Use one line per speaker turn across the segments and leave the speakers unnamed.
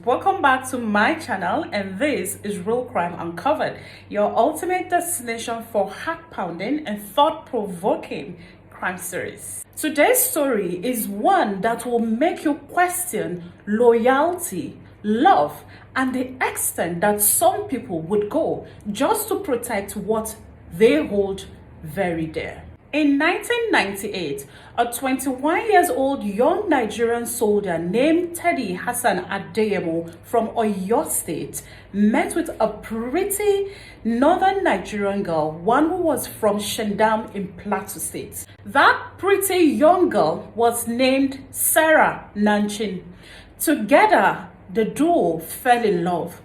welcome back to my channel, and this is Real Crime Uncovered, your ultimate destination for heart-pounding and thought-provoking crime series. Today's story is one that will make you question loyalty, love, and the extent that some people would go just to protect what they hold very dear. In 1998, a 21-year-old young Nigerian soldier named Teddy Hassan Adeyemo from Oyo State met with a pretty northern Nigerian girl, one who was from Shandam in Plateau State. That pretty young girl was named Sarah Nanchin. Together, the duo fell in love.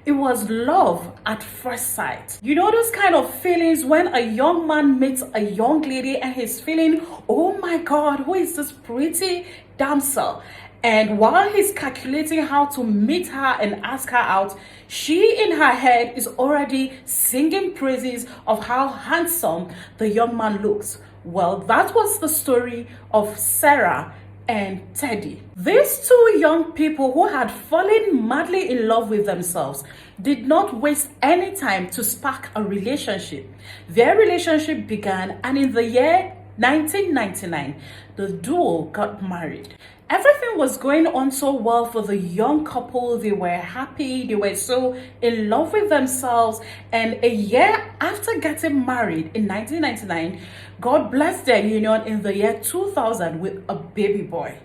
It was love at first sight. You know those kind of feelings when a young man meets a young lady and he's feeling, oh my God, who is this pretty damsel? And while he's calculating how to meet her and ask her out, she in her head is already singing praises of how handsome the young man looks. Well, that was the story of Sarah and Teddy. These two young people who had fallen madly in love with themselves did not waste any time to spark a relationship. Their relationship began, and in the year 1999, the duo got married. Everything was going on so well for the young couple. They were happy, they were so in love with themselves. And a year after getting married in 1999, God blessed their union in the year 2000 with a baby boy.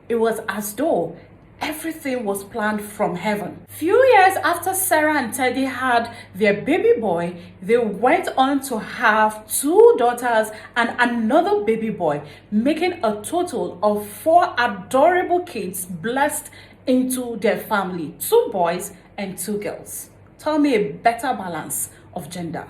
It was as though everything was planned from heaven. Few years after Sarah and Teddy had their baby boy, they went on to have two daughters and another baby boy, making a total of 4 adorable kids blessed into their family, 2 boys and 2 girls. Tell me a better balance of gender.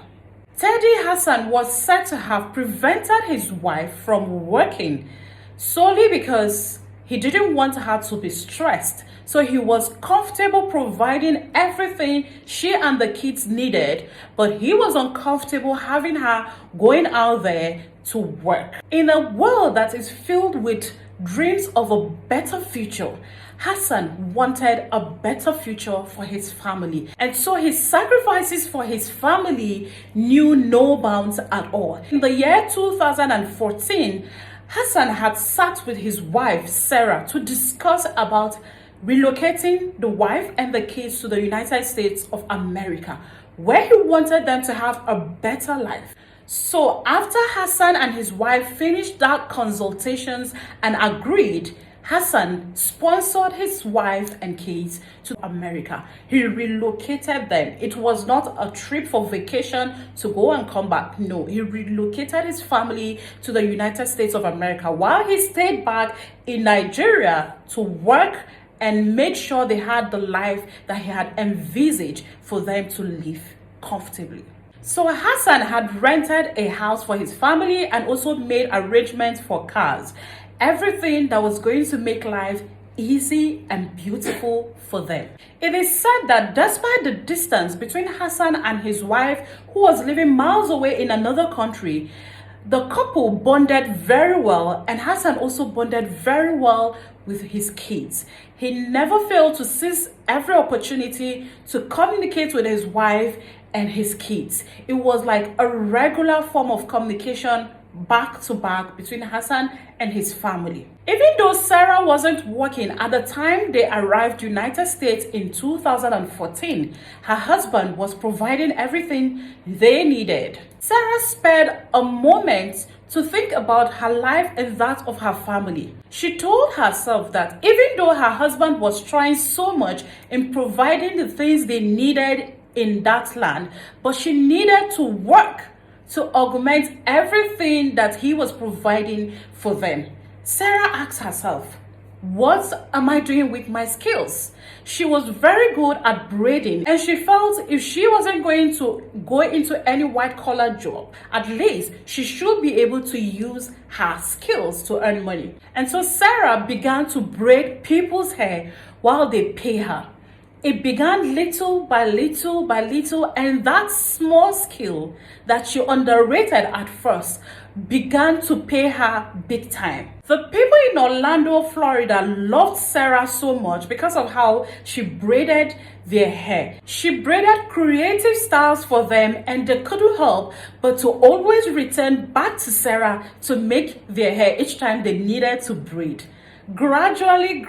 Teddy Hassan was said to have prevented his wife from working solely because he didn't want her to be stressed, so he was comfortable providing everything she and the kids needed, but he was uncomfortable having her going out there to work. In a world that is filled with dreams of a better future, Hassan wanted a better future for his family, and so his sacrifices for his family knew no bounds at all. In the year 2014, Hassan had sat with his wife, Sarah, to discuss about relocating the wife and the kids to the United States of America, where he wanted them to have a better life. So after Hassan and his wife finished that consultations and agreed, Hassan sponsored his wife and kids to America. He relocated them. It was not a trip for vacation to go and come back. No, he relocated his family to the United States of America while he stayed back in Nigeria to work and made sure they had the life that he had envisaged for them to live comfortably. So Hassan had rented a house for his family and also made arrangements for cars. Everything that was going to make life easy and beautiful for them. It is said that despite the distance between Hassan and his wife, who was living miles away in another country, the couple bonded very well, and Hassan also bonded very well with his kids. He never failed to seize every opportunity to communicate with his wife and his kids. It was like a regular form of communication back to back between Hassan and his family. Even though Sarah wasn't working at the time they arrived United States in 2014, her husband was providing everything they needed. Sarah spared a moment to think about her life and that of her family. She told herself that even though her husband was trying so much in providing the things they needed in that land, but she needed to work to augment everything that he was providing for them. Sarah asked herself, what am I doing with my skills? She was very good at braiding, and she felt if she wasn't going to go into any white-collar job, at least she should be able to use her skills to earn money. And so Sarah began to braid people's hair while they pay her. It began little by little by little, and that small skill that she underrated at first began to pay her big time. The people in Orlando, Florida loved Sarah so much because of how she braided their hair. She braided creative styles for them, and they couldn't help but to always return back to Sarah to make their hair each time they needed to braid. Gradually,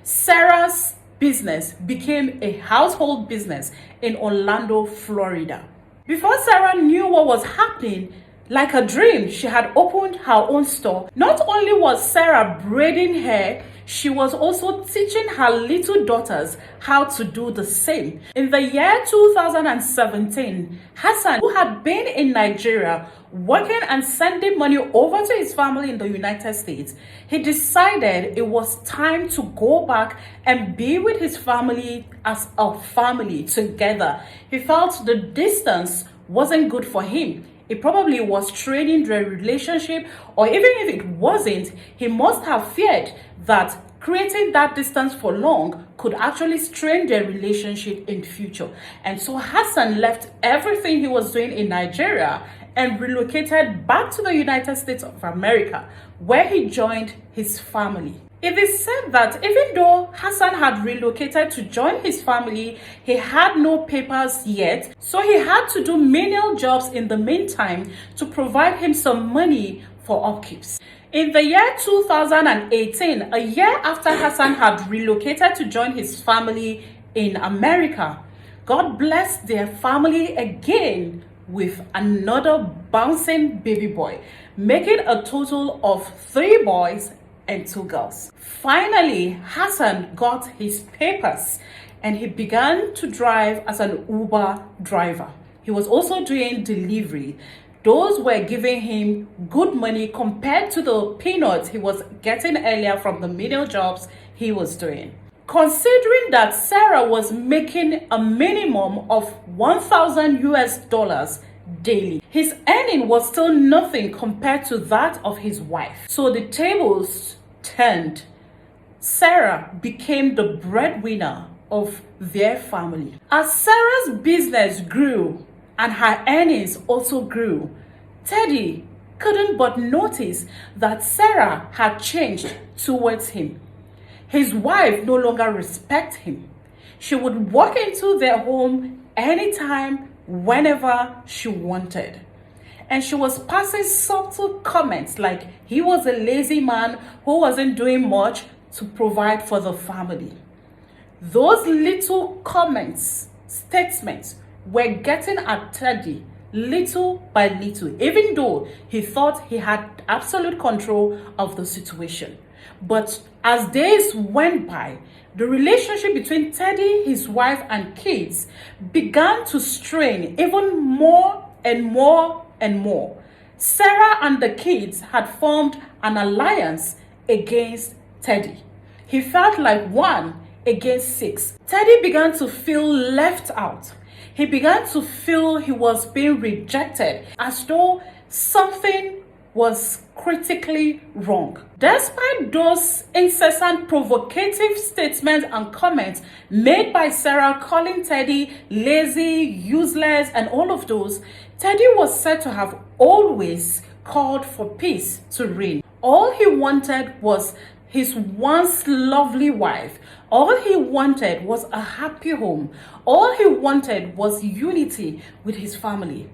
Sarah's business became a household business in Orlando, Florida. Before Sarah knew what was happening, like a dream, she had opened her own store. Not only was Sarah braiding hair, she was also teaching her little daughters how to do the same. In the year 2017, Hassan, who had been in Nigeria working and sending money over to his family in the United States, he decided it was time to go back and be with his family as a family together. He felt the distance wasn't good for him. It probably was straining their relationship, or even if it wasn't, he must have feared that creating that distance for long could actually strain their relationship in future. And so Hassan left everything he was doing in Nigeria and relocated back to the United States of America, where he joined his family. It is said that even though Hassan had relocated to join his family, he had no papers yet, so he had to do menial jobs in the meantime to provide him some money for upkeeps. In the year 2018, a year after Hassan had relocated to join his family in America, God blessed their family again with another bouncing baby boy, making a total of 3 boys and 2 girls. Finally, Hassan got his papers and he began to drive as an Uber driver. He was also doing delivery. Those were giving him good money compared to the peanuts he was getting earlier from the menial jobs he was doing. Considering that Sarah was making a minimum of $1,000 daily, his earning was still nothing compared to that of his wife. So the tables turned. Sarah became the breadwinner of their family. As Sarah's business grew and her earnings also grew, Teddy couldn't but notice that Sarah had changed towards him. His wife no longer respected him. She would walk into their home anytime, whenever she wanted. And she was passing subtle comments like he was a lazy man who wasn't doing much to provide for the family. Those little comments, statements, were getting at Teddy little by little, even though he thought he had absolute control of the situation. But as days went by, the relationship between Teddy, his wife, and kids began to strain even more and more and more. Sarah and the kids had formed an alliance against Teddy. He felt like 1 against 6. Teddy began to feel left out. He began to feel he was being rejected, as though something was critically wrong. Despite those incessant provocative statements and comments made by Sarah calling Teddy lazy, useless, and all of those, Teddy was said to have always called for peace to reign. All he wanted was his once lovely wife. All he wanted was a happy home. All he wanted was unity with his family.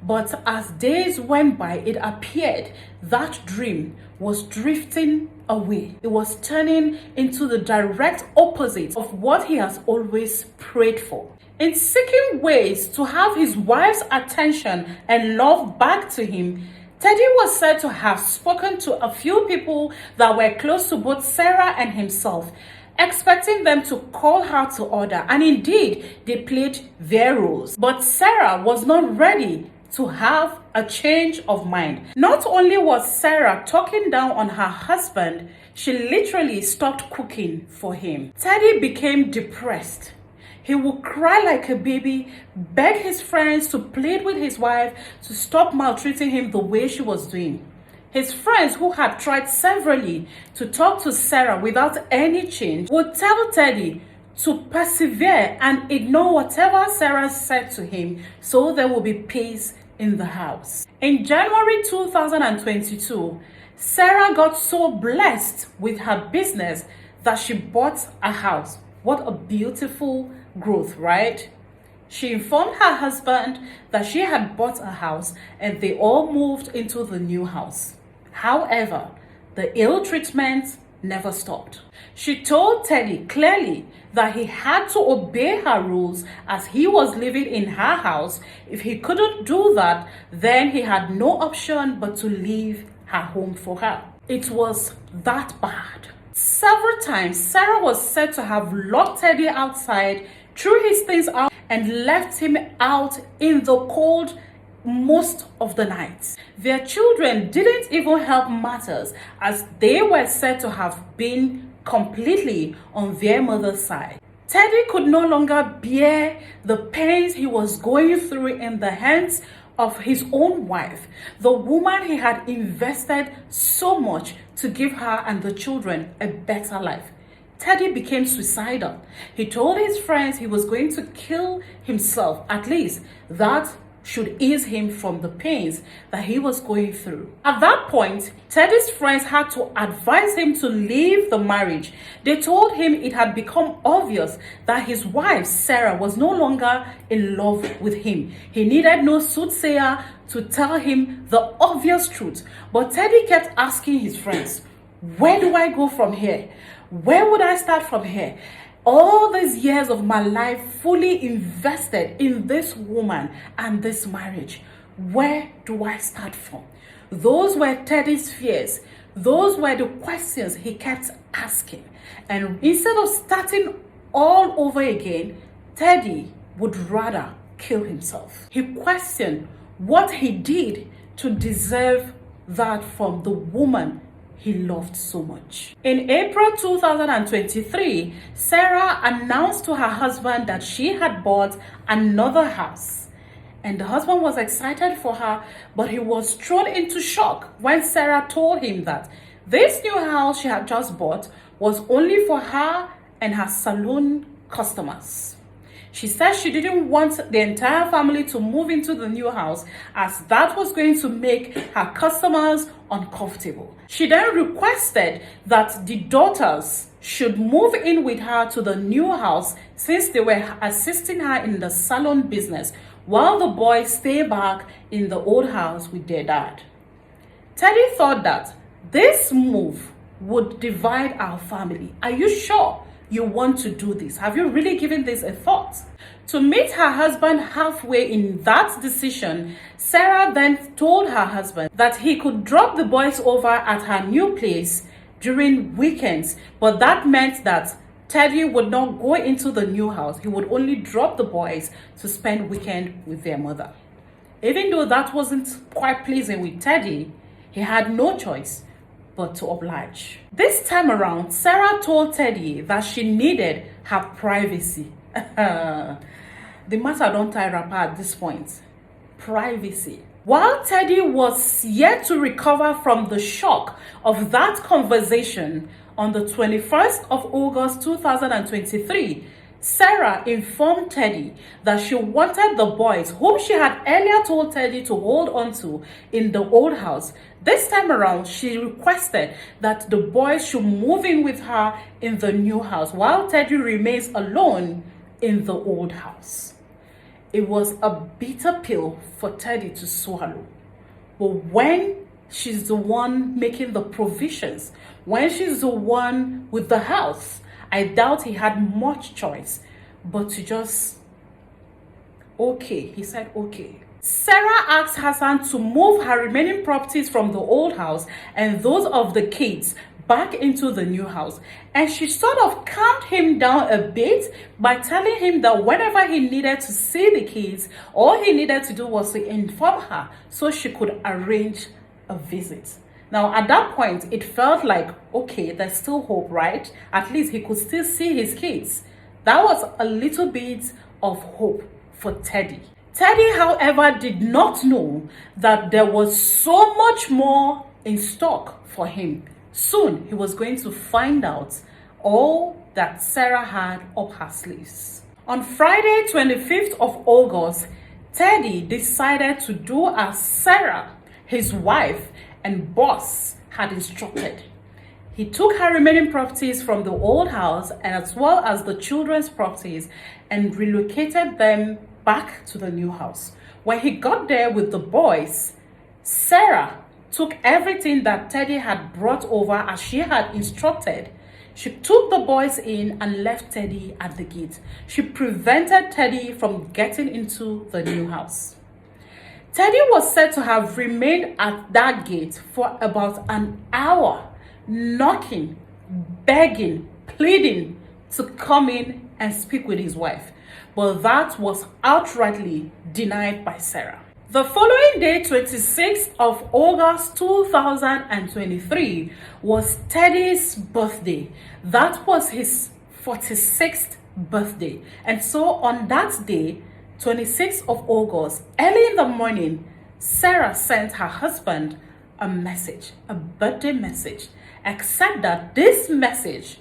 But as days went by, it appeared that dream was drifting away. It was turning into the direct opposite of what he has always prayed for. In seeking ways to have his wife's attention and love back to him, Teddy was said to have spoken to a few people that were close to both Sarah and himself, expecting them to call her to order, and indeed, they played their roles. But Sarah was not ready to have a change of mind. Not only was Sarah talking down on her husband, she literally stopped cooking for him. Teddy became depressed. He would cry like a baby, beg his friends to plead with his wife to stop maltreating him the way she was doing. His friends, who had tried severally to talk to Sarah without any change, would tell Teddy to persevere and ignore whatever Sarah said to him so there will be peace in the house. In January 2022, Sarah got so blessed with her business that she bought a house. What a beautiful growth, right? She informed her husband that she had bought a house and they all moved into the new house. However, the ill treatment never stopped. She told Teddy clearly that he had to obey her rules as he was living in her house. If he couldn't do that, then he had no option but to leave her home for her. It was that bad. Several times, Sarah was said to have locked Teddy outside, threw his things out, and left him out in the cold most of the night. Their children didn't even help matters as they were said to have been completely on their mother's side. Teddy could no longer bear the pains he was going through in the hands of his own wife, the woman he had invested so much to give her and the children a better life. Teddy became suicidal. He told his friends he was going to kill himself. At least that should ease him from the pains that he was going through. At that point, Teddy's friends had to advise him to leave the marriage. They told him it had become obvious that his wife, Sarah, was no longer in love with him. He needed no soothsayer to tell him the obvious truth. But Teddy kept asking his friends, where do I go from here? Where would I start from here? All these years of my life fully invested in this woman and this marriage. Where do I start from? Those were Teddy's fears. Those were the questions he kept asking. And instead of starting all over again, Teddy would rather kill himself. He questioned what he did to deserve that from the woman he loved so much. In April 2023, Sarah announced to her husband that she had bought another house. And the husband was excited for her, but he was thrown into shock when Sarah told him that this new house she had just bought was only for her and her salon customers. She said she didn't want the entire family to move into the new house as that was going to make her customers uncomfortable. She then requested that the daughters should move in with her to the new house since they were assisting her in the salon business while the boys stay back in the old house with their dad. Teddy thought that this move would divide our family. Are you sure you want to do this? Have you really given this a thought? To meet her husband halfway in that decision, Sarah then told her husband that he could drop the boys over at her new place during weekends, but that meant that Teddy would not go into the new house. He would only drop the boys to spend weekend with their mother. Even though that wasn't quite pleasing with Teddy, he had no choice but to oblige. This time around, Sarah told Teddy that she needed her privacy. The matter don't tie wrapper at this point. Privacy. While Teddy was yet to recover from the shock of that conversation, on the 21st of August 2023, Sarah informed Teddy that she wanted the boys, whom she had earlier told Teddy to hold on to in the old house. This time around, she requested that the boys should move in with her in the new house while Teddy remains alone in the old house. It was a bitter pill for Teddy to swallow. But when she's the one making the provisions, when she's the one with the house, I doubt he had much choice but to just, okay. He said, okay. Sarah asked Hassan to move her remaining properties from the old house and those of the kids back into the new house. And she sort of calmed him down a bit by telling him that whenever he needed to see the kids, all he needed to do was to inform her so she could arrange a visit. Now, at that point, it felt like, okay, there's still hope, right? At least he could still see his kids. That was a little bit of hope for Teddy. Teddy, however, did not know that there was so much more in stock for him. Soon, he was going to find out all that Sarah had up her sleeves. On Friday, 25th of August, Teddy decided to do as Sarah, his wife and boss, had instructed. He took her remaining properties from the old house and as well as the children's properties and relocated them back to the new house. When he got there with the boys, Sarah took everything that Teddy had brought over as she had instructed. She took the boys in and left Teddy at the gate. She prevented Teddy from getting into the new house. Teddy was said to have remained at that gate for about an hour, knocking, begging, pleading to come in and speak with his wife. But that was outrightly denied by Sarah. The following day, 26th of August 2023, was Teddy's birthday. That was his 46th birthday. And so on that day, 26th of August, early in the morning, Sarah sent her husband a message, a birthday message, except that this message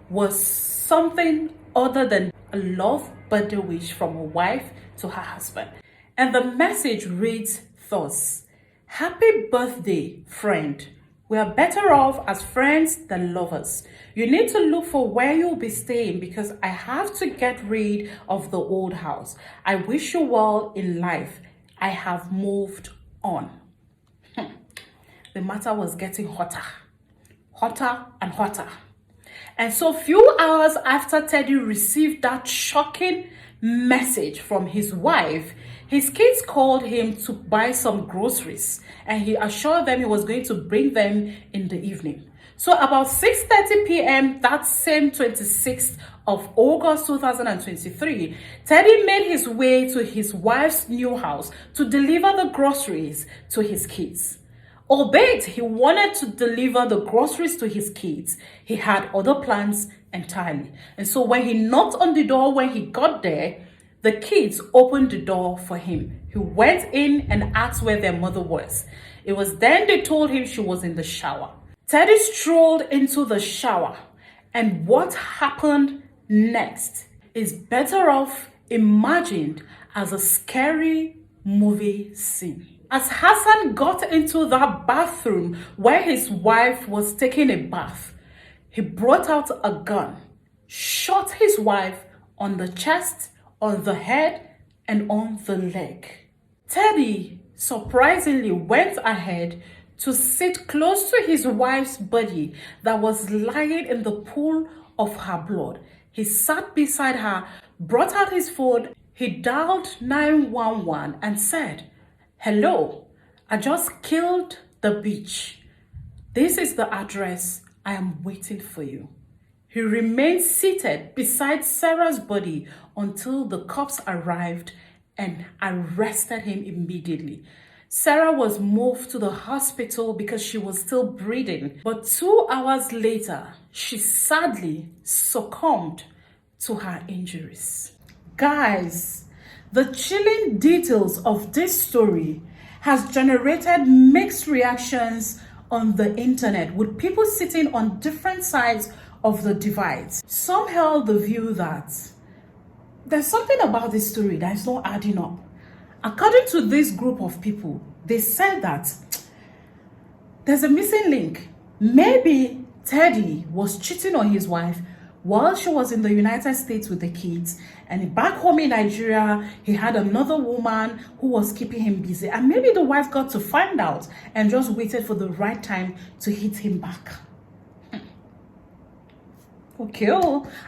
was something other than a love birthday wish from a wife to her husband. And the message reads thus: "Happy birthday, friend. We are better off as friends than lovers. You need to look for where you'll be staying because I have to get rid of the old house. I wish you well in life. I have moved on." The matter was getting hotter and hotter. And so few hours after Teddy received that shocking message from his wife, his kids called him to buy some groceries and he assured them he was going to bring them in the evening. So about 6:30 p.m. that same 26th of August 2023, Teddy made his way to his wife's new house to deliver the groceries to his kids. Albeit he wanted to deliver the groceries to his kids, he had other plans entirely. And so when he knocked on the door, when he got there, the kids opened the door for him. He went in and asked where their mother was. It was then they told him she was in the shower. Teddy strolled into the shower, and what happened next is better off imagined as a scary movie scene. As Hassan got into that bathroom where his wife was taking a bath, he brought out a gun, shot his wife on the chest, on the head, and on the leg. Teddy surprisingly went ahead to sit close to his wife's body that was lying in the pool of her blood. He sat beside her, brought out his phone, he dialed 911 and said, "Hello, I just killed the bitch. This is the address. I am waiting for you." He remained seated beside Sarah's body until the cops arrived and arrested him immediately. Sarah was moved to the hospital because she was still breathing, but 2 hours later, she sadly succumbed to her injuries. Guys, the chilling details of this story has generated mixed reactions on the internet, with people sitting on different sides of the divide. Some held the view that there's something about this story that is not adding up. According to this group of people, they said that there's a missing link. Maybe Teddy was cheating on his wife while she was in the United States with the kids, and back home in Nigeria, he had another woman who was keeping him busy. And maybe the wife got to find out and just waited for the right time to hit him back. Okay,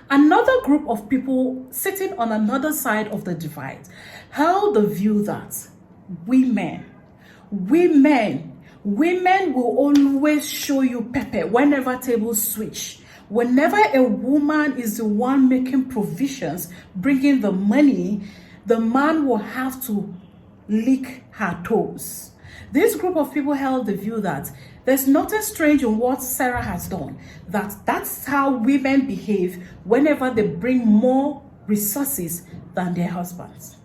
another group of people sitting on another side of the divide held the view that women will always show you pepper whenever tables switch. Whenever a woman is the one making provisions, bringing the money, the man will have to lick her toes. This group of people held the view that there's nothing strange in what Sarah has done, that's how women behave whenever they bring more resources than their husbands.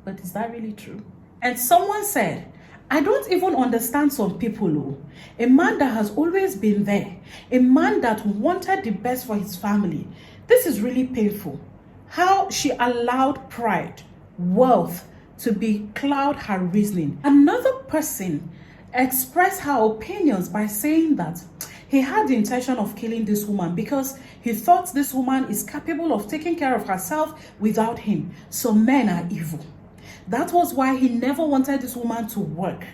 But is that really true? And someone said, I don't even understand some people. A man that has always been there, a man that wanted the best for his family. This is really painful. How she allowed pride, wealth, to cloud her reasoning. Another person expressed her opinions by saying that he had the intention of killing this woman because he thought this woman is capable of taking care of herself without him. So men are evil. That was why he never wanted this woman to work.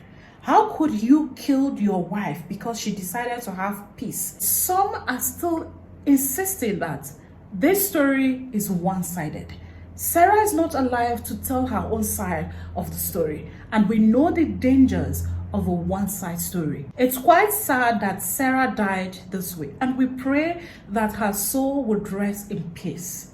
How could you kill your wife because she decided to have peace? Some are still insisting that this story is one-sided. Sarah is not alive to tell her own side of the story, and we know the dangers of a one-side story. It's quite sad that Sarah died this way, and we pray that her soul would rest in peace.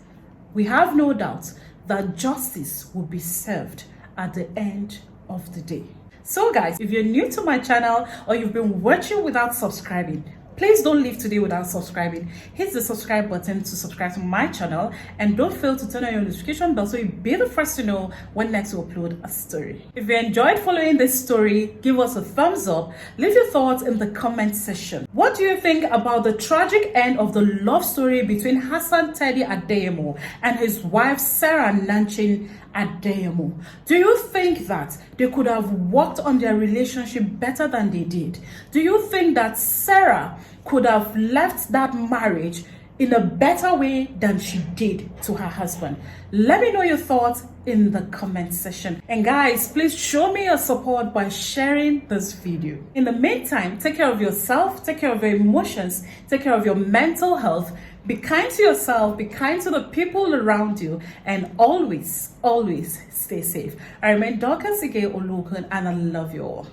We have no doubt that justice will be served at the end of the day. So guys, if you're new to my channel or you've been watching without subscribing, please don't leave today without subscribing. Hit the subscribe button to subscribe to my channel, and don't fail to turn on your notification bell so you'll be the first to know when next we upload a story. If you enjoyed following this story, give us a thumbs up. Leave your thoughts in the comment section. What do you think about the tragic end of the love story between Hassan Teddy Adeyemo and his wife Sarah Nanchin Adeyemo? Do you think that they could have worked on their relationship better than they did? Do you think that Sarah could have left that marriage in a better way than she did to her husband? Let me know your thoughts in the comment section. And guys, please show me your support by sharing this video. In the meantime, take care of yourself, take care of your emotions, take care of your mental health. Be kind to yourself, be kind to the people around you, and always, always stay safe. I remain Dorcas Ige Olukun, and I love you all.